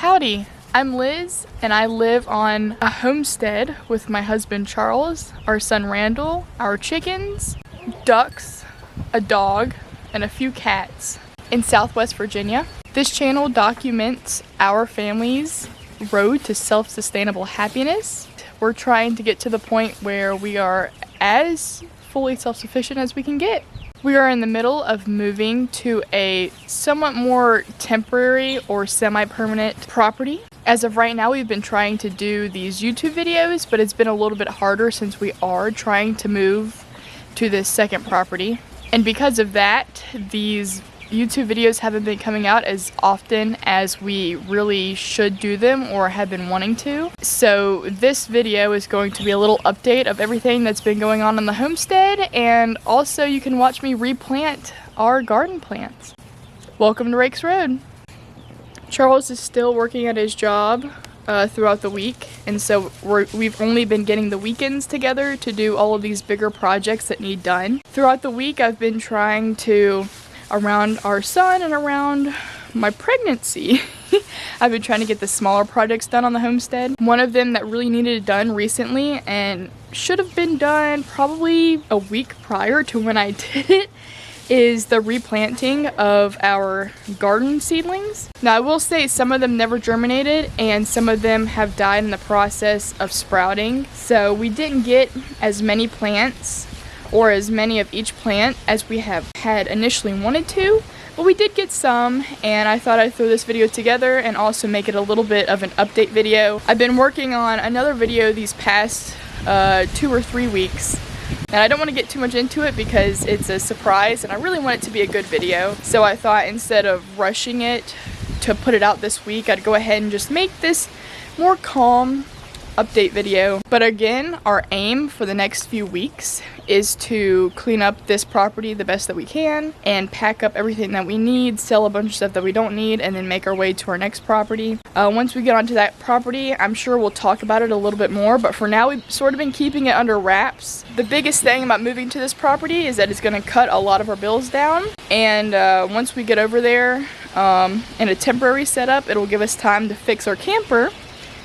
Howdy, I'm Liz and I live on a homestead with my husband Charles, our son Randall, our chickens, ducks, a dog, and a few cats in Southwest Virginia. This channel documents our family's road to self-sustainable happiness. We're trying to get to the point where we are as fully self-sufficient as we can get. We are in the middle of moving to a somewhat more temporary or semi-permanent property. As of right now, we've been trying to do these YouTube videos, but it's been a little bit harder since we are trying to move to this second property. And because of that, these YouTube videos haven't been coming out as often as we really should do them or have been wanting to. So this video is going to be a little update of everything that's been going on the homestead, and also you can watch me replant our garden plants. Welcome to Rakes Road. Charles is still working at his job throughout the week, and so we've only been getting the weekends together to do all of these bigger projects that need done. Throughout the week I've been trying to, around our son and around my pregnancy, I've been trying to get the smaller projects done on the homestead. One of them that really needed it done recently and should have been done probably a week prior to when I did it is the replanting of our garden seedlings. Now I will say some of them never germinated and some of them have died in the process of sprouting. So we didn't get as many plants or as many of each plant as we had initially wanted to, but we did get some, and I thought I'd throw this video together and also make it a little bit of an update video. I've been working on another video these past 2 or 3 weeks, and I don't want to get too much into it because it's a surprise and I really want it to be a good video. So I thought instead of rushing it to put it out this week, I'd go ahead and just make this more calm update video. But again, our aim for the next few weeks is to clean up this property the best that we can and pack up everything that we need, sell a bunch of stuff that we don't need, and then make our way to our next property. Once we get onto that property, I'm sure we'll talk about it a little bit more, but for now we've sort of been keeping it under wraps. The biggest thing about moving to this property is that it's going to cut a lot of our bills down, and once we get over there in a temporary setup, it'll give us time to fix our camper,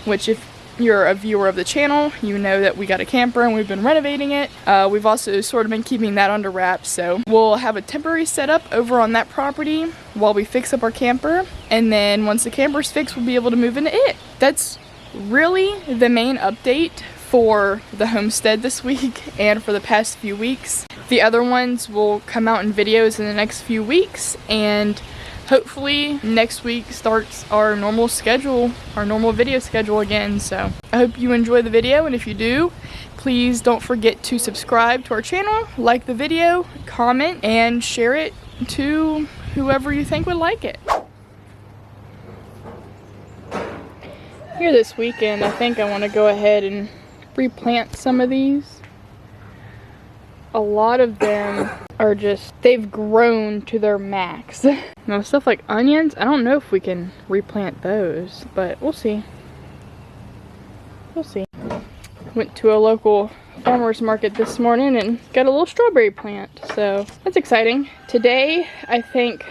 which if you're a viewer of the channel, you know that we got a camper and we've been renovating it. We've also sort of been keeping that under wraps, so we'll have a temporary setup over on that property while we fix up our camper, and then once the camper's fixed, we'll be able to move into it. That's really the main update for the homestead this week and for the past few weeks. The other ones will come out in videos in the next few weeks, and hopefully next week starts our normal schedule, our normal video schedule again. So I hope you enjoy the video, and if you do, please don't forget to subscribe to our channel, like the video, comment, and share it to whoever you think would like it. Here this weekend, I think I want to go ahead and replant some of these. A lot of them are just, they've grown to their max. Now stuff like onions, I don't know if we can replant those, but we'll see. We'll see. Went to a local farmer's market this morning and got a little strawberry plant, so that's exciting. Today, I think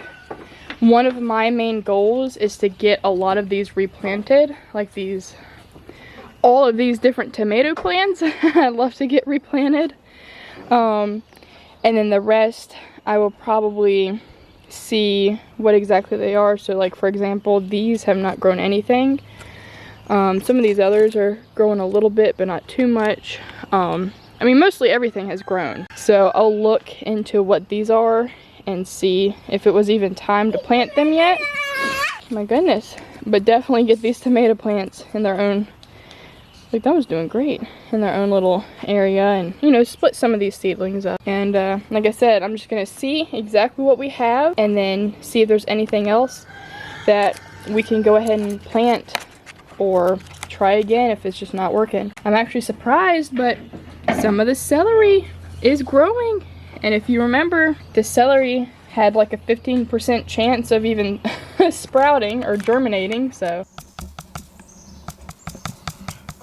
one of my main goals is to get a lot of these replanted, like these, all of these different tomato plants. I'd love to get replanted. And then the rest I will probably see what exactly they are. So like for example, these have not grown anything. Some of these others are growing a little bit but not too much. I mean mostly everything has grown. So I'll look into what these are and see if it was even time to plant them yet. My goodness. But definitely get these tomato plants in their own, like that was doing great, in their own little area, and you know, split some of these seedlings up. And like I said, I'm just gonna see exactly what we have and then see if there's anything else that we can go ahead and plant or try again if it's just not working. I'm actually surprised, but some of the celery is growing, and if you remember, the celery had like a 15% chance of even sprouting or germinating, so.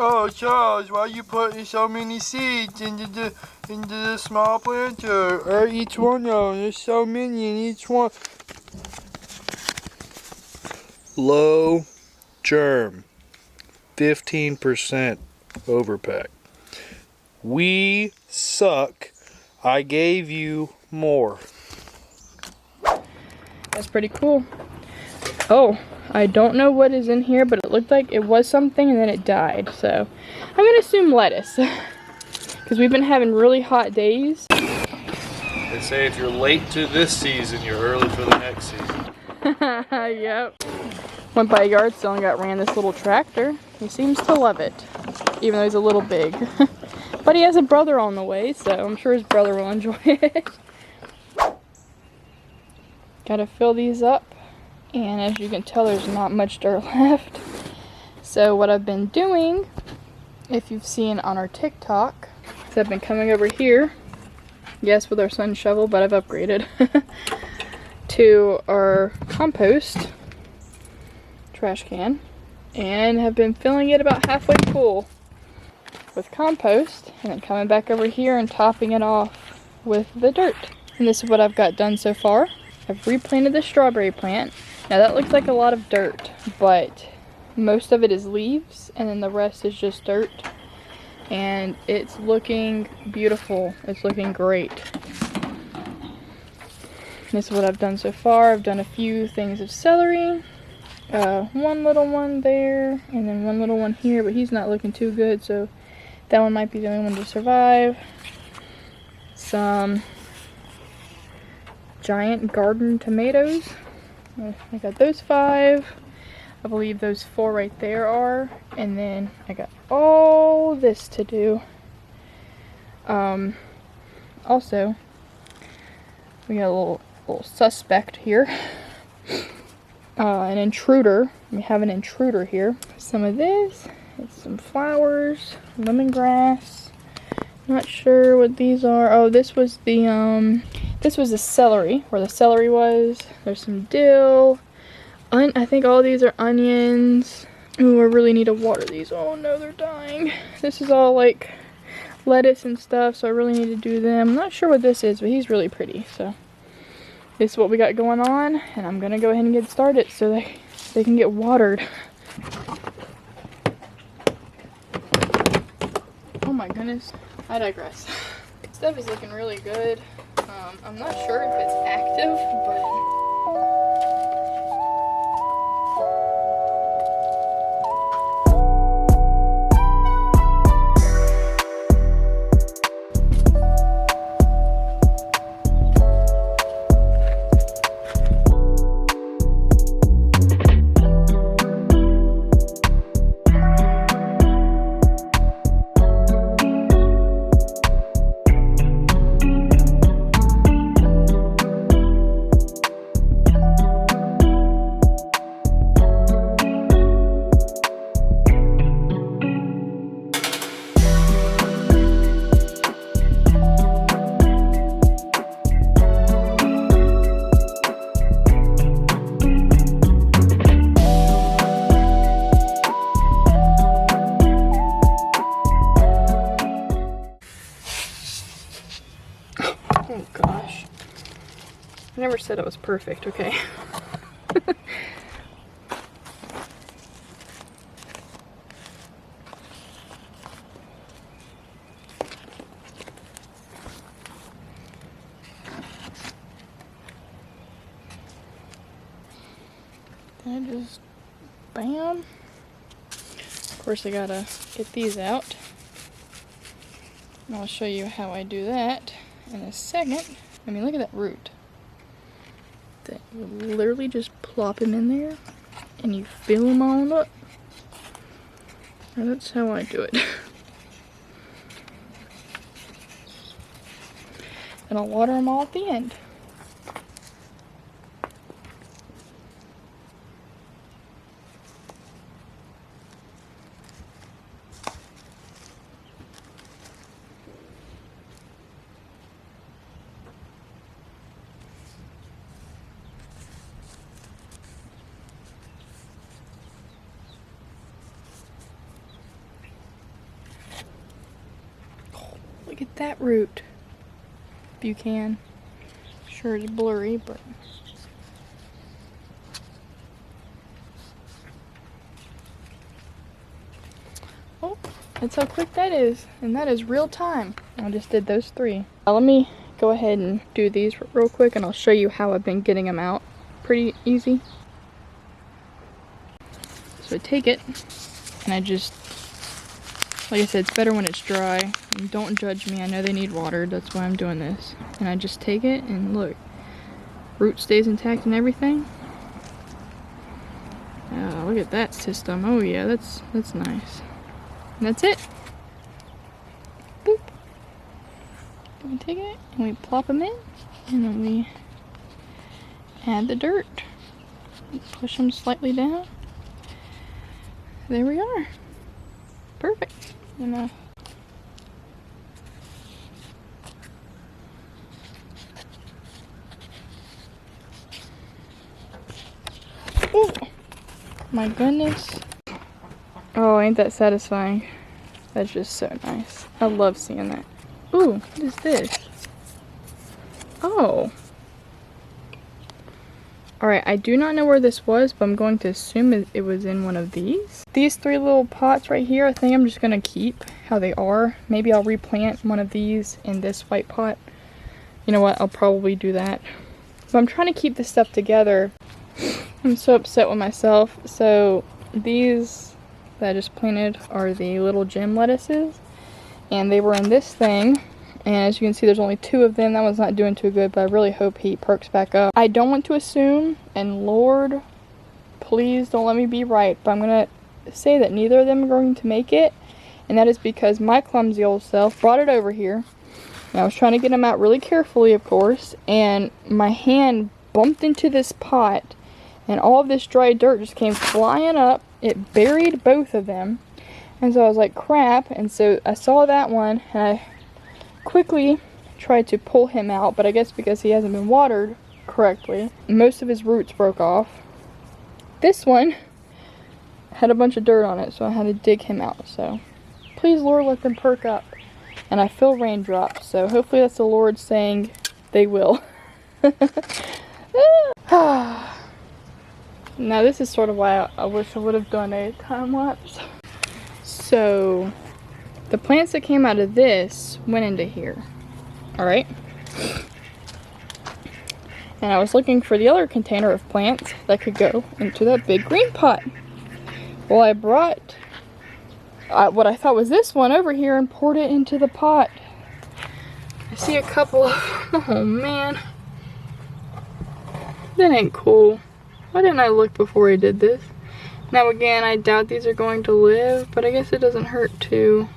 Oh, Charles, why are you putting so many seeds into the small planter? Or each one of them, there's so many in each one. Low. germ, 15% overpack. We suck. I gave you more. That's pretty cool. Oh, I don't know what is in here, but it looked like it was something and then it died. So I'm gonna assume lettuce. Because we've been having really hot days. They say if you're late to this season, you're early for the next season. Yep. Went by a yard sale and ran this little tractor. He seems to love it, even though he's a little big. But he has a brother on the way, so I'm sure his brother will enjoy it. Gotta fill these up, and as you can tell, there's not much dirt left. So what I've been doing, if you've seen on our TikTok, is I've been coming over here, yes, with our son's shovel, but I've upgraded, to our compost trash can, and have been filling it about halfway full with compost, and then coming back over here and topping it off with the dirt. And this is what I've got done so far. I've replanted the strawberry plant. Now that looks like a lot of dirt, but most of it is leaves, and then the rest is just dirt. And it's looking beautiful. It's looking great. This is what I've done so far. I've done a few things of celery. One little one there, and then one little one here, but he's not looking too good, so that one might be the only one to survive. Some giant garden tomatoes. I got those 5. I believe those 4 right there are. And then I got all this to do. Also, we got a little suspect here. An intruder. We have an intruder here. Some of this. It's some flowers. Lemongrass. Not sure what these are. Oh, this was the celery, where the celery was. There's some dill. I think all these are onions. Ooh, I really need to water these. Oh no, they're dying. This is all like lettuce and stuff, so I really need to do them. I'm not sure what this is, but he's really pretty. So this is what we got going on, and I'm gonna go ahead and get started so they can get watered. Oh my goodness. I digress. Stuff is looking really good. I'm not sure if it's active, but oh gosh. I never said it was perfect, okay? I just, bam. Of course I gotta get these out. And I'll show you how I do that in a second. I mean, look at that root. That you literally just plop him in there and you fill them all up. And that's how I do it. And I'll water them all at the end. Look at that root. If you can. Sure it's blurry, but That's how quick that is. And that is real time. I just did those 3. Now let me go ahead and do these real quick and I'll show you how I've been getting them out. Pretty easy. So I take it and I just, like I said, it's better when it's dry. And don't judge me, I know they need watered, that's why I'm doing this. And I just take it and look, root stays intact and everything. Oh, look at that system. Oh yeah, that's nice. And that's it. Boop. Then we take it and we plop them in and then we add the dirt. Push them slightly down. There we are. Perfect. Enough. Oh my goodness. Oh, ain't that satisfying? That's just so nice. I love seeing that. Ooh, what is this? Oh. Alright, I do not know where this was, but I'm going to assume it was in one of these. These 3 little pots right here, I think I'm just going to keep how they are. Maybe I'll replant one of these in this white pot. You know what, I'll probably do that. But I'm trying to keep this stuff together. I'm so upset with myself. So these that I just planted are the little gem lettuces. And they were in this thing. And as you can see, there's only 2 of them. That one's not doing too good, but I really hope he perks back up. I don't want to assume, and Lord, please don't let me be right, but I'm going to say that neither of them are going to make it. And that is because my clumsy old self brought it over here. And I was trying to get them out really carefully, of course. And my hand bumped into this pot. And all of this dry dirt just came flying up. It buried both of them. And so I was like, crap. And so I saw that one, and I quickly tried to pull him out, but I guess because he hasn't been watered correctly, most of his roots broke off. This one had a bunch of dirt on it, so I had to dig him out. So please, Lord, let them perk up. And I feel raindrops, so hopefully that's the Lord saying they will. Now this is sort of why I wish I would have done a time lapse. So the plants that came out of this went into here. Alright. And I was looking for the other container of plants that could go into that big green pot. Well, I brought what I thought was this one over here and poured it into the pot. I see a couple of, oh man. That ain't cool. Why didn't I look before I did this? Now again, I doubt these are going to live, but I guess it doesn't hurt to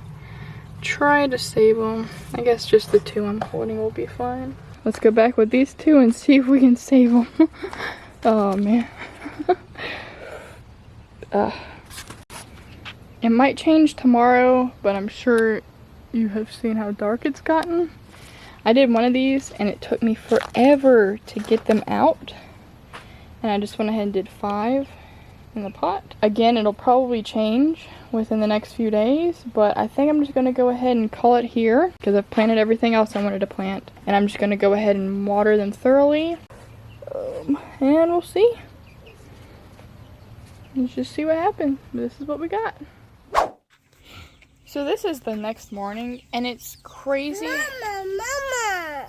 try to save them. I guess just the 2 I'm holding will be fine. Let's go back with these 2 and see if we can save them. Oh man. It might change tomorrow, but I'm sure you have seen how dark it's gotten. I did one of these and it took me forever to get them out. And I just went ahead and did 5 in the pot. Again, it'll probably change within the next few days, but I think I'm just going to go ahead and call it here because I've planted everything else I wanted to plant. And I'm just going to go ahead and water them thoroughly. And we'll see. Let's just see what happens. This is what we got. So this is the next morning and it's crazy. Mama!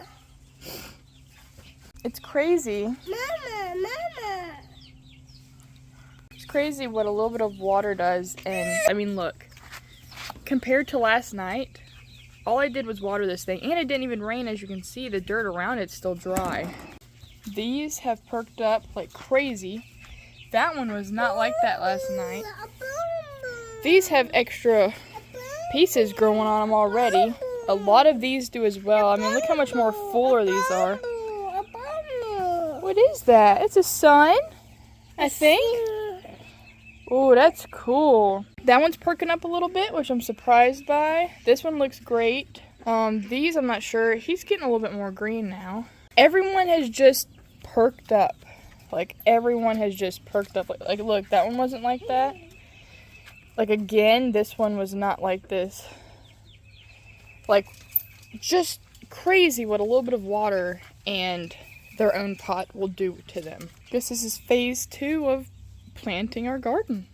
It's crazy. Mama! It's crazy what a little bit of water does. And I mean, look, compared to last night, all I did was water this thing, and it didn't even rain. As you can see, the dirt around it's still dry. These have perked up like crazy. That one was not like that last night. These have extra pieces growing on them already. A lot of these do as well. I mean, look how much more fuller these are. What is that? It's a sun, I think. Oh, that's cool. That one's perking up a little bit, which I'm surprised by. This one looks great. These, I'm not sure. He's getting a little bit more green now. Everyone has just perked up. Like, everyone has just perked up. Like, look, that one wasn't like that. Like, again, this one was not like this. Like, just crazy what a little bit of water and their own pot will do to them. I guess this is phase 2 of planting our garden.